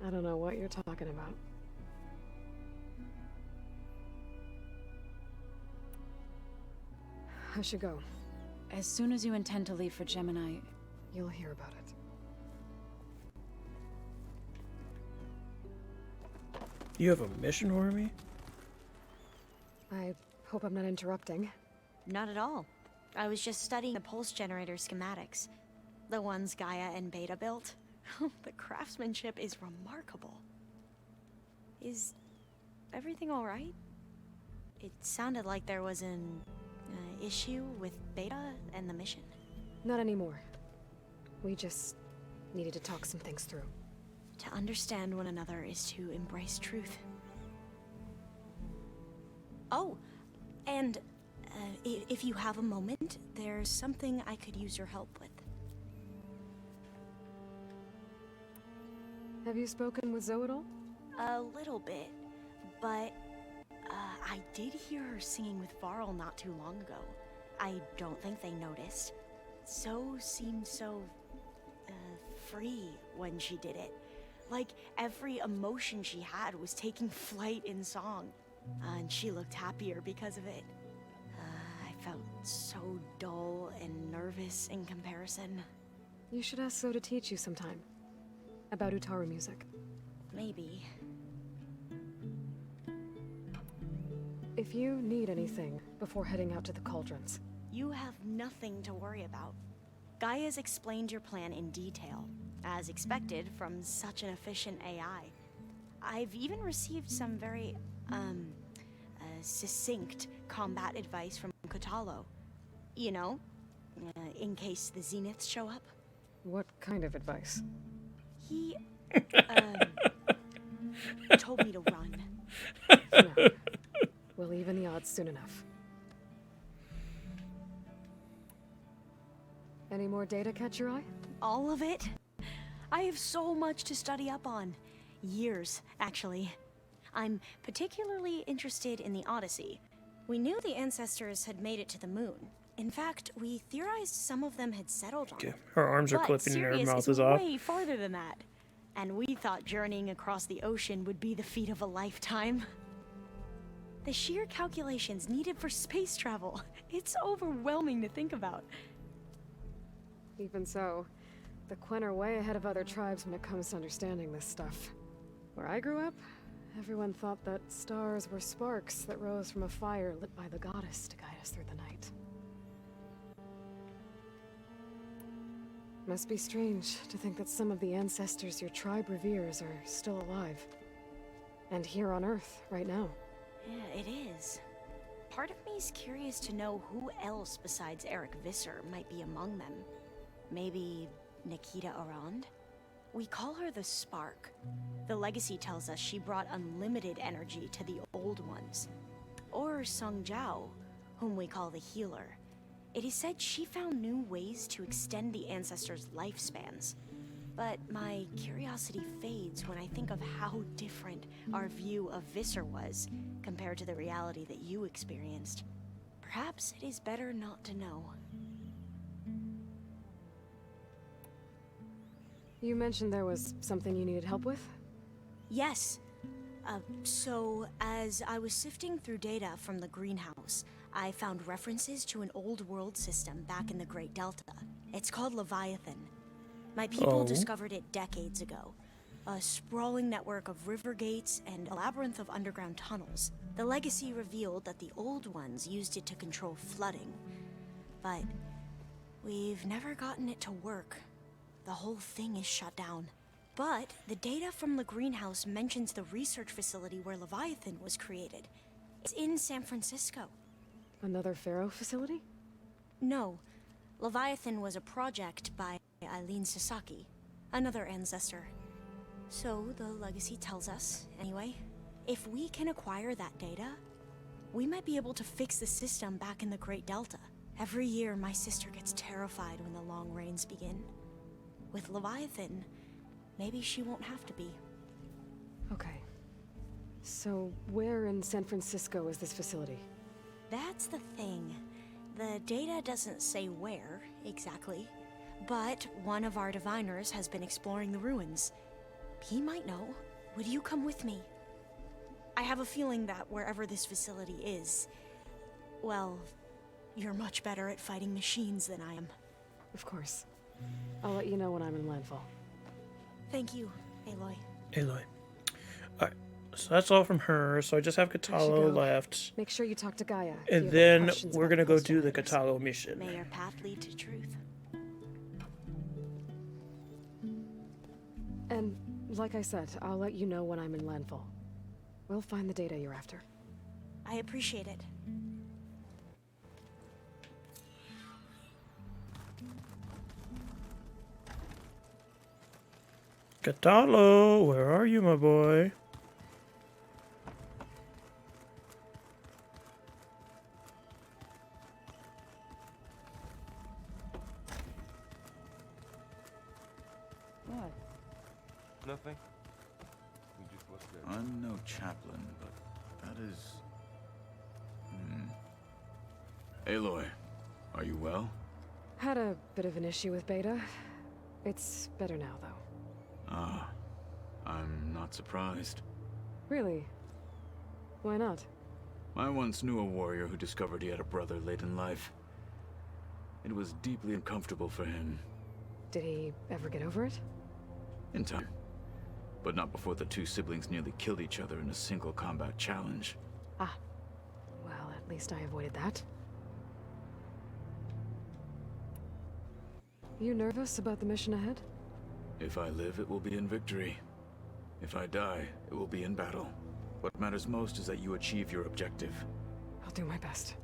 [SPEAKER 2] I don't know what you're talking about. I should go.
[SPEAKER 5] As soon as you intend to leave for Gemini,
[SPEAKER 2] You'll hear about it.
[SPEAKER 1] You have a mission for me?
[SPEAKER 2] I hope I'm not interrupting.
[SPEAKER 6] Not at all. I was just studying the pulse generator schematics. The ones Gaia and Beta built. The craftsmanship is remarkable. Is everything alright? It sounded like there was an issue with Beta and the mission.
[SPEAKER 2] Not anymore. We just needed to talk some things through.
[SPEAKER 6] To understand one another is to embrace truth. Oh, and if you have a moment, there's something I could use your help with.
[SPEAKER 2] Have you spoken with Zoe at all?
[SPEAKER 6] A little bit, but I did hear her singing with Varl not too long ago. I don't think they noticed. Zoe seemed so free when she did it. Like every emotion she had was taking flight in song. And she looked happier because of it. I felt so dull and nervous in comparison.
[SPEAKER 2] You should ask Zoe to teach you sometime. About Utaru music.
[SPEAKER 6] Maybe.
[SPEAKER 2] If you need anything before heading out to the cauldrons.
[SPEAKER 6] You have nothing to worry about. Gaia's explained your plan in detail, as expected from such an efficient AI. I've even received some very, succinct combat advice from Kotalo. You know, in case the Zeniths show up.
[SPEAKER 2] What kind of advice?
[SPEAKER 6] He, told me to run.
[SPEAKER 2] No. We'll even the odds soon enough. Any more data catch your eye?
[SPEAKER 6] All of it? I have so much to study up on. Years, actually. I'm particularly interested in the Odyssey. We knew the ancestors had made it to the moon. In fact, we theorized some of them had settled on it.
[SPEAKER 1] Her arms are
[SPEAKER 6] But
[SPEAKER 1] clipping and her
[SPEAKER 6] Sirius
[SPEAKER 1] mouth is off.
[SPEAKER 6] way farther than that. And we thought journeying across the ocean would be the feat of a lifetime. The sheer calculations needed for space travel. It's overwhelming to think about.
[SPEAKER 2] Even so, the Quen are way ahead of other tribes when it comes to understanding this stuff. Where I grew up, everyone thought that stars were sparks that rose from a fire lit by the goddess to guide us through the night. Must be strange to think that some of the ancestors your tribe reveres are still alive. And here on Earth, right now.
[SPEAKER 6] Yeah, it is. Part of me is curious to know who else besides Eric Visser might be among them. Maybe Nikita Arand? We call her the Spark. The legacy tells us she brought unlimited energy to the old ones. Or Sung Jiao, whom we call the Healer. It is said she found new ways to extend the ancestors' lifespans. But my curiosity fades when I think of how different our view of Visser was compared to the reality that you experienced. Perhaps it is better not to know.
[SPEAKER 2] You mentioned there was something you needed help with?
[SPEAKER 6] Yes. So, as I was sifting through data from the greenhouse, I found references to an old world system back in the Great Delta. It's called Leviathan. My people discovered it decades ago. A sprawling network of river gates and a labyrinth of underground tunnels. The legacy revealed that the old ones used it to control flooding, but we've never gotten it to work. The whole thing is shut down. But the data from the greenhouse mentions the research facility where Leviathan was created. It's in San Francisco.
[SPEAKER 2] Another Pharaoh facility?
[SPEAKER 6] No. Leviathan was a project by Eileen Sasaki, another ancestor. So the legacy tells us, anyway, if we can acquire that data, we might be able to fix the system back in the Great Delta. Every year, my sister gets terrified when the long rains begin. With Leviathan, maybe she won't have to be.
[SPEAKER 2] Okay. So, where in San Francisco is this facility?
[SPEAKER 6] That's the thing. The data doesn't say where, exactly. But one of our diviners has been exploring the ruins. He might know. Would you come with me? I have a feeling that wherever this facility is, well, you're much better at fighting machines than I am.
[SPEAKER 2] Of course. I'll let you know when I'm in landfall.
[SPEAKER 6] Thank you, Aloy.
[SPEAKER 1] Aloy. Alright, so that's all from her. So I just have
[SPEAKER 2] I should
[SPEAKER 1] Katalo
[SPEAKER 2] go.
[SPEAKER 1] left.
[SPEAKER 2] Make sure you talk to Gaia. if you
[SPEAKER 1] And
[SPEAKER 2] have any
[SPEAKER 1] then
[SPEAKER 2] questions
[SPEAKER 1] we're
[SPEAKER 2] about
[SPEAKER 1] gonna go
[SPEAKER 2] post
[SPEAKER 1] do the
[SPEAKER 2] apocalypse.
[SPEAKER 1] Katalo mission.
[SPEAKER 6] May your path lead to truth.
[SPEAKER 2] And, like I said, I'll let you know when I'm in landfall. We'll find the data you're after.
[SPEAKER 6] I appreciate it.
[SPEAKER 1] Katalo, where are you, my boy?
[SPEAKER 4] What? Nothing. We just left there.
[SPEAKER 7] I'm no chaplain, but that is... Aloy, are you well?
[SPEAKER 2] Had a bit of an issue with Beta. It's better now, though.
[SPEAKER 7] Ah, I'm not surprised.
[SPEAKER 2] Really? Why not?
[SPEAKER 7] I once knew a warrior who discovered he had a brother late in life. It was deeply uncomfortable for him.
[SPEAKER 2] Did he ever get over it?
[SPEAKER 7] In time. But not before the two siblings nearly killed each other in a single combat challenge.
[SPEAKER 2] Ah. Well, at least I avoided that. You nervous about the mission ahead?
[SPEAKER 7] If I live, it will be in victory. If I die, it will be in battle. What matters most is that you achieve your objective.
[SPEAKER 2] I'll do my best.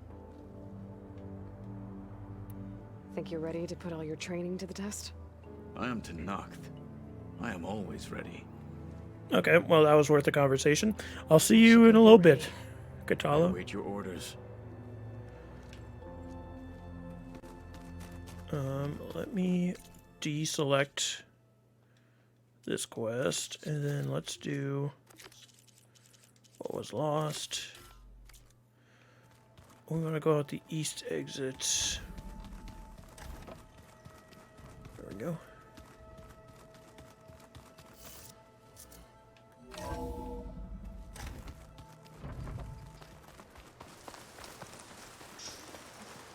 [SPEAKER 2] Think you're ready to put all your training to the test?
[SPEAKER 7] I am Tenakth. I am always ready.
[SPEAKER 1] Okay, well, that was worth the conversation. I'll see you in a little bit,
[SPEAKER 7] I
[SPEAKER 1] Katalo.
[SPEAKER 7] await your orders.
[SPEAKER 1] Let me deselect this quest, and then let's do what was lost. We want to go out the east exit. There we go.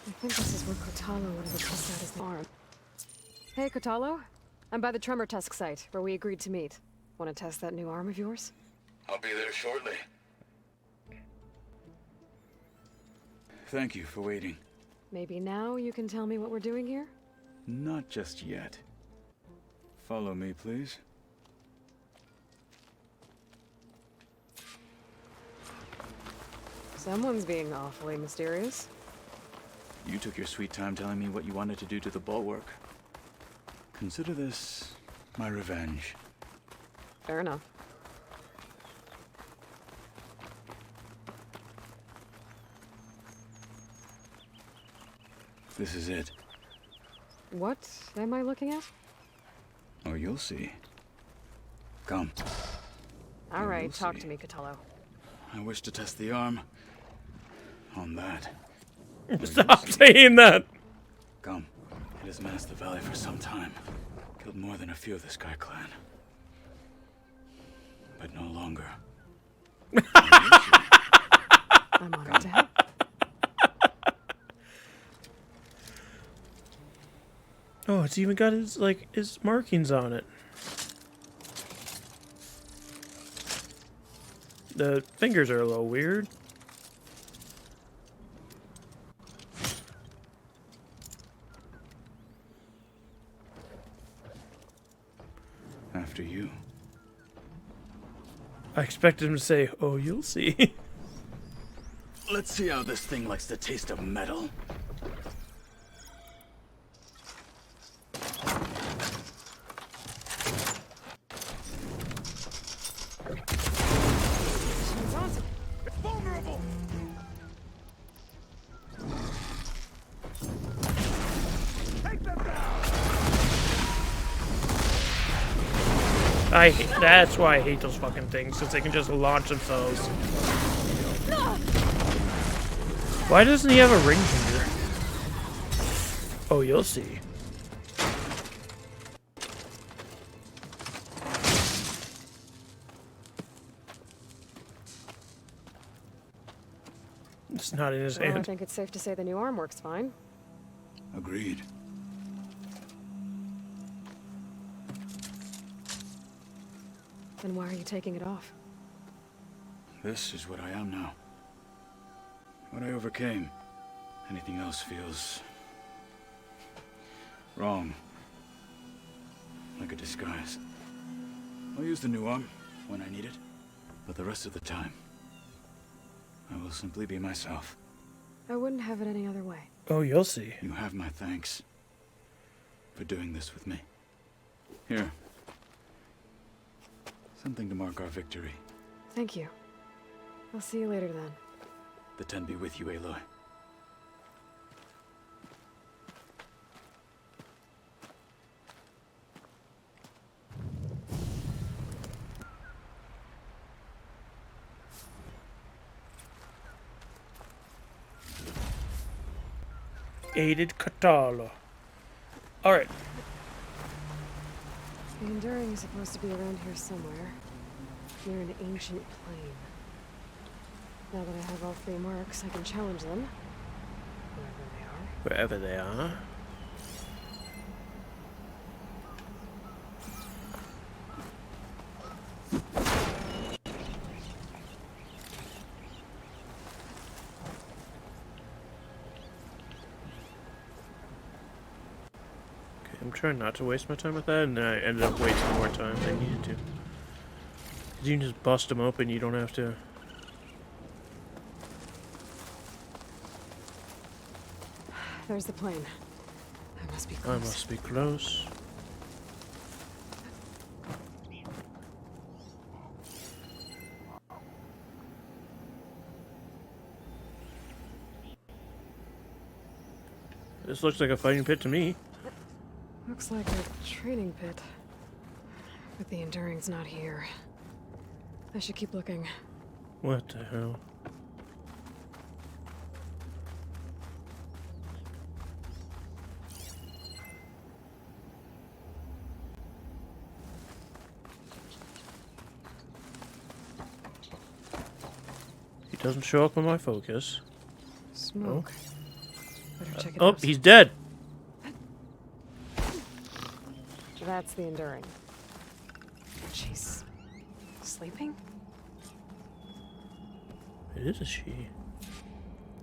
[SPEAKER 2] I think this is where Kotalo wanted to test out his arm. Hey, Kotalo. I'm by the Tremor Tusk site, where we agreed to meet. Want to test that new arm of yours?
[SPEAKER 7] I'll be there shortly. Thank you for waiting.
[SPEAKER 2] Maybe now you can tell me what we're doing here?
[SPEAKER 7] Not just yet. Follow me, please.
[SPEAKER 2] Someone's being awfully mysterious.
[SPEAKER 7] You took your sweet time telling me what you wanted to do to the bulwark. Consider this my revenge.
[SPEAKER 2] Fair enough.
[SPEAKER 7] This is it.
[SPEAKER 2] What am I looking at?
[SPEAKER 7] Oh, you'll see. Come.
[SPEAKER 2] All right,
[SPEAKER 7] we'll
[SPEAKER 2] talk
[SPEAKER 7] see.
[SPEAKER 2] to me, Kotalo.
[SPEAKER 7] I wish to test the arm. On that.
[SPEAKER 1] Stop saying that.
[SPEAKER 7] Come. It has menaced the valley for some time. Killed more than a few of the Sky Clan. But no longer.
[SPEAKER 2] I'm honored to help.
[SPEAKER 1] Oh, it's even got his his markings on it. The fingers are a little weird.
[SPEAKER 7] after you.
[SPEAKER 1] I expected him to say, "Oh, you'll see."
[SPEAKER 7] Let's see how this thing likes the taste of metal.
[SPEAKER 6] It's vulnerable! Take them down!
[SPEAKER 1] That's why I hate those fucking things, since they can just launch themselves. Why doesn't he have a ring finger? Oh, you'll see. It's not in his
[SPEAKER 2] Well, I
[SPEAKER 1] hand.
[SPEAKER 2] think it's safe to say the new arm works fine.
[SPEAKER 7] Agreed.
[SPEAKER 2] Then why are you taking it off?
[SPEAKER 7] This is what I am now. What I overcame. Anything else feels wrong. Like a disguise. I'll use the new arm when I need it, but the rest of the time, I will simply be myself.
[SPEAKER 2] I wouldn't have it any other way.
[SPEAKER 1] Oh, you'll see.
[SPEAKER 7] You have my thanks for doing this with me. Here. Something to mark our victory.
[SPEAKER 2] Thank you. I'll see you later then.
[SPEAKER 7] The Ten be with you, Aloy.
[SPEAKER 1] Aided Katala. Alright.
[SPEAKER 2] The Enduring is supposed to be around here somewhere, near an ancient plane. Now that I have all three marks, I can challenge them. Wherever they are.
[SPEAKER 1] Wherever they are. Okay, I'm trying not to waste my time with that, and then I ended up wasting more time than I needed to. 'Cause you can just bust them open, you don't have to.
[SPEAKER 2] There's the plane. I must be
[SPEAKER 1] I
[SPEAKER 2] close.
[SPEAKER 1] must be close. This looks like a fighting pit to me.
[SPEAKER 2] Looks like a training pit. But the Enduring's not here. I should keep looking.
[SPEAKER 1] What the hell? He doesn't show up on my focus.
[SPEAKER 2] Smoke. Better check it
[SPEAKER 1] Oh,
[SPEAKER 2] out.
[SPEAKER 1] he's dead.
[SPEAKER 2] That's the Enduring. She's sleeping?
[SPEAKER 1] It is a she.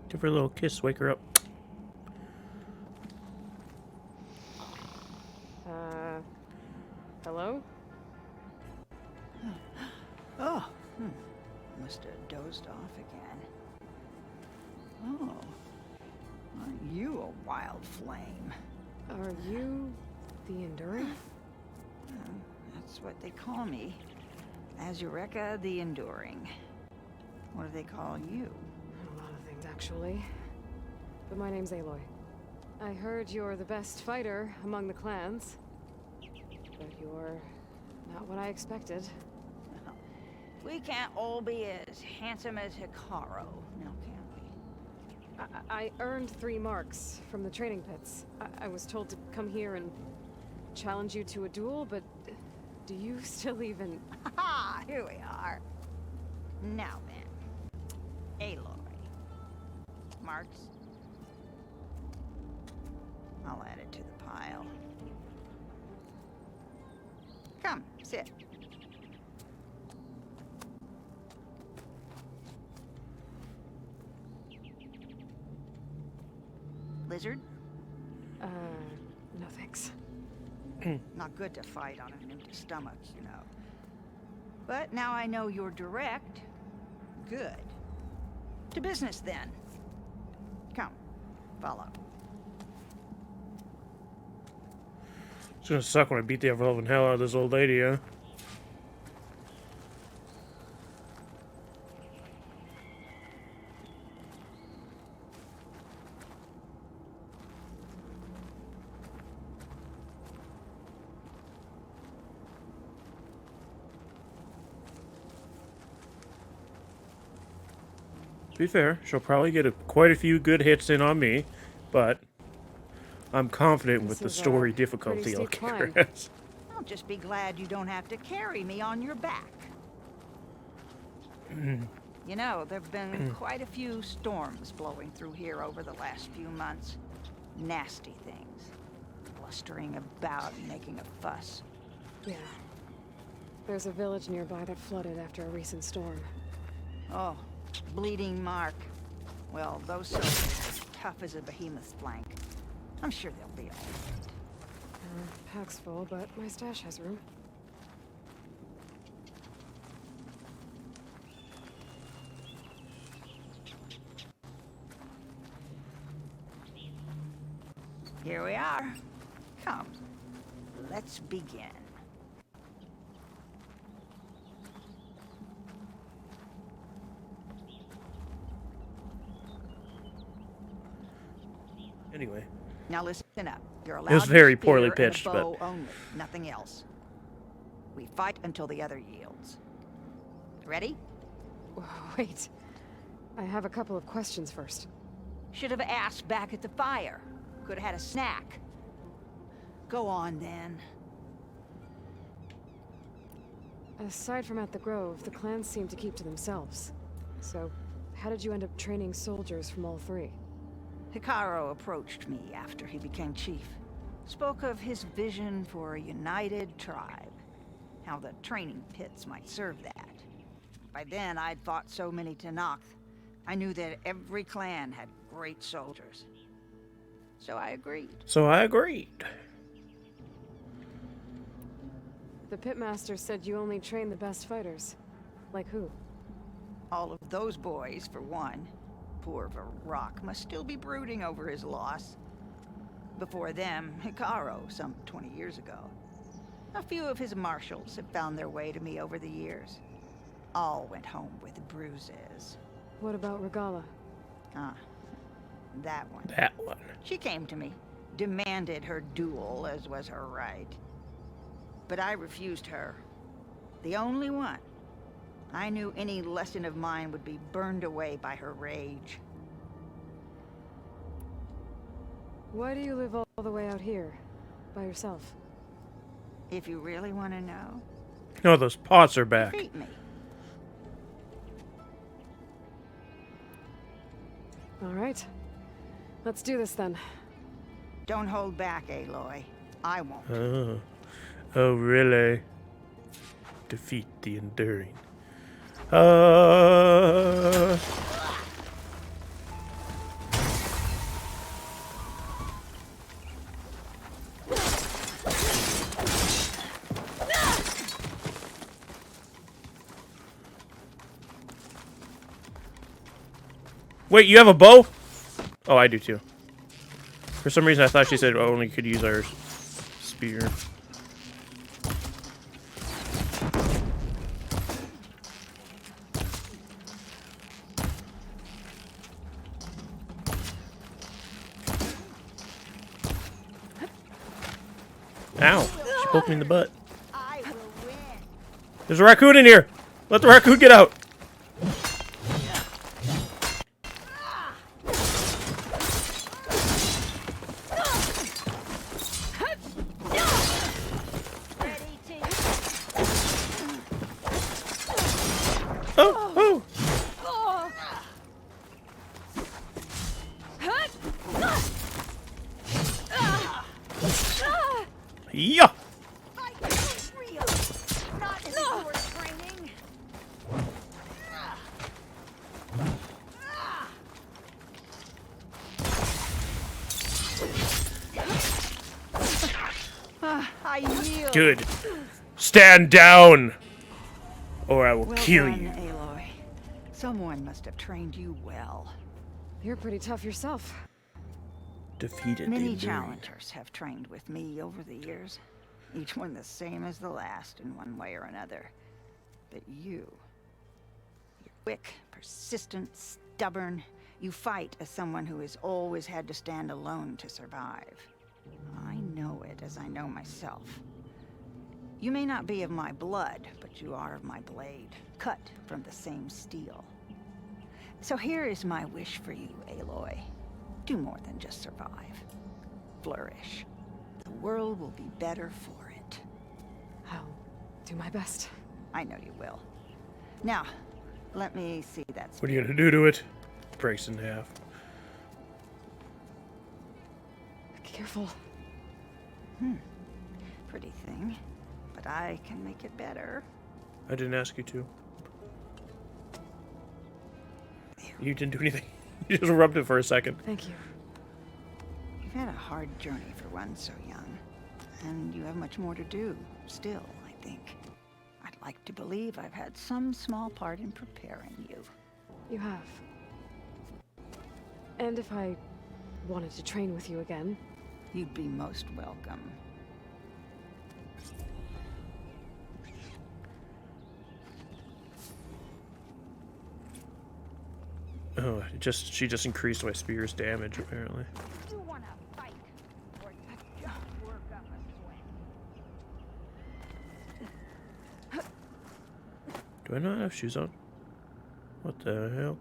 [SPEAKER 1] Give her a little kiss, wake her up.
[SPEAKER 2] Hello?
[SPEAKER 10] Oh, must have dozed off again. Oh, aren't you a wild flame?
[SPEAKER 2] Are you the Enduring?
[SPEAKER 10] That's what they call me. Azureka the Enduring. What do they call you?
[SPEAKER 2] A lot of things, actually. But my name's Aloy. I heard you're the best fighter among the clans. But you're not what I expected.
[SPEAKER 10] We can't all be as handsome as Hikaru, now can we?
[SPEAKER 2] I earned 3 marks from the training pits. I was told to come here and challenge you to a duel, but do you still even...
[SPEAKER 10] Ha! Here we are. Now then, Aloy. Marks. I'll add it to the pile. Come, sit. Lizard?
[SPEAKER 2] No thanks.
[SPEAKER 10] Not good to fight on an empty stomach, you know. But now I know you're direct. Good. To business, then. Come, follow.
[SPEAKER 1] It's gonna suck when I beat the ever-loving hell out of this old lady, huh? To be fair, she'll probably get quite a few good hits in on me, but I'm confident with the story difficulty I'll get her at.
[SPEAKER 10] I'll just be glad you don't have to carry me on your back. You know, there've been quite a few storms blowing through here over the last few months. Nasty things. Blustering about and making a fuss.
[SPEAKER 2] Yeah. There's a village nearby that flooded after a recent storm.
[SPEAKER 10] Oh, Bleeding Mark. Well, those soldiers are tough as a behemoth's flank. I'm sure they'll be all right.
[SPEAKER 2] Pack's full, but my stash has room.
[SPEAKER 10] Here we are. Come, let's begin.
[SPEAKER 1] Anyway.
[SPEAKER 10] Now listen up. You're allowed
[SPEAKER 1] It was very
[SPEAKER 10] a spear
[SPEAKER 1] poorly
[SPEAKER 10] and a
[SPEAKER 1] pitched,
[SPEAKER 10] bow
[SPEAKER 1] but
[SPEAKER 10] only, nothing else. We fight until the other yields. Ready?
[SPEAKER 2] Wait. I have a couple of questions first.
[SPEAKER 10] Should have asked back at the fire. Could have had a snack. Go on then.
[SPEAKER 2] Aside from at the Grove, the clans seem to keep to themselves. So, how did you end up training soldiers from all three?
[SPEAKER 10] Hikaru approached me after he became chief. Spoke of his vision for a united tribe. How the training pits might serve that. By then, I'd fought so many Tenakth. I knew that every clan had great soldiers. So I agreed.
[SPEAKER 2] The pitmaster said you only train the best fighters. Like who?
[SPEAKER 10] All of those boys, for one. Poor Varrock must still be brooding over his loss. Before them, Hikaru, some 20 years ago. A few of his marshals have found their way to me over the years. All went home with bruises.
[SPEAKER 2] What about Regala?
[SPEAKER 10] Ah, that one.
[SPEAKER 1] that one.
[SPEAKER 10] She came to me, demanded her duel, as was her right. But I refused her. The only one. I knew any lesson of mine would be burned away by her rage.
[SPEAKER 2] Why do you live all the way out here? By yourself?
[SPEAKER 10] If you really want to know,
[SPEAKER 1] No, those pots are back.
[SPEAKER 10] defeat me.
[SPEAKER 2] Alright. Let's do this then.
[SPEAKER 10] Don't hold back, Aloy. I won't.
[SPEAKER 1] Oh, really? Defeat the enduring. Wait, you have a bow? Oh, I do too. For some reason, I thought she said only could use our spear. Ow! She poked me in the butt.
[SPEAKER 10] I will win.
[SPEAKER 1] There's a raccoon in here! Let the raccoon get out! Oh! Oh! Yeah!
[SPEAKER 10] Real, not as your training. I yield.
[SPEAKER 1] Good. Stand down, or I will
[SPEAKER 10] Well
[SPEAKER 1] kill
[SPEAKER 10] done,
[SPEAKER 1] you.
[SPEAKER 10] Aloy. Someone must have trained you well.
[SPEAKER 2] You're pretty tough yourself.
[SPEAKER 1] Defeated.
[SPEAKER 10] Many
[SPEAKER 1] they learn.
[SPEAKER 10] challengers have trained with me over the years. Each one the same as the last in one way or another. But you're quick, persistent, stubborn. You fight as someone who has always had to stand alone to survive. I know it as I know myself. You may not be of my blood, but you are of my blade, cut from the same steel. So here is my wish for you, Aloy. Do more than just survive. Flourish. The world will be better for it.
[SPEAKER 2] I'll do my best.
[SPEAKER 10] I know you will. Now, let me see that.
[SPEAKER 1] What are you gonna do to it? Breaks in half.
[SPEAKER 2] Careful.
[SPEAKER 10] Pretty thing. But I can make it better.
[SPEAKER 1] I didn't ask you to. You didn't do anything. You just rubbed it for a second.
[SPEAKER 2] Thank you.
[SPEAKER 10] You've had a hard journey for one so young. And you have much more to do, still, I think. I'd like to believe I've had some small part in preparing you.
[SPEAKER 2] You have. And if I wanted to train with you again,
[SPEAKER 10] You'd be most welcome.
[SPEAKER 1] Oh, she just increased my spear's damage apparently.
[SPEAKER 10] You wanna fight, or just work up a sweat?
[SPEAKER 1] Do I not have shoes on? What the hell?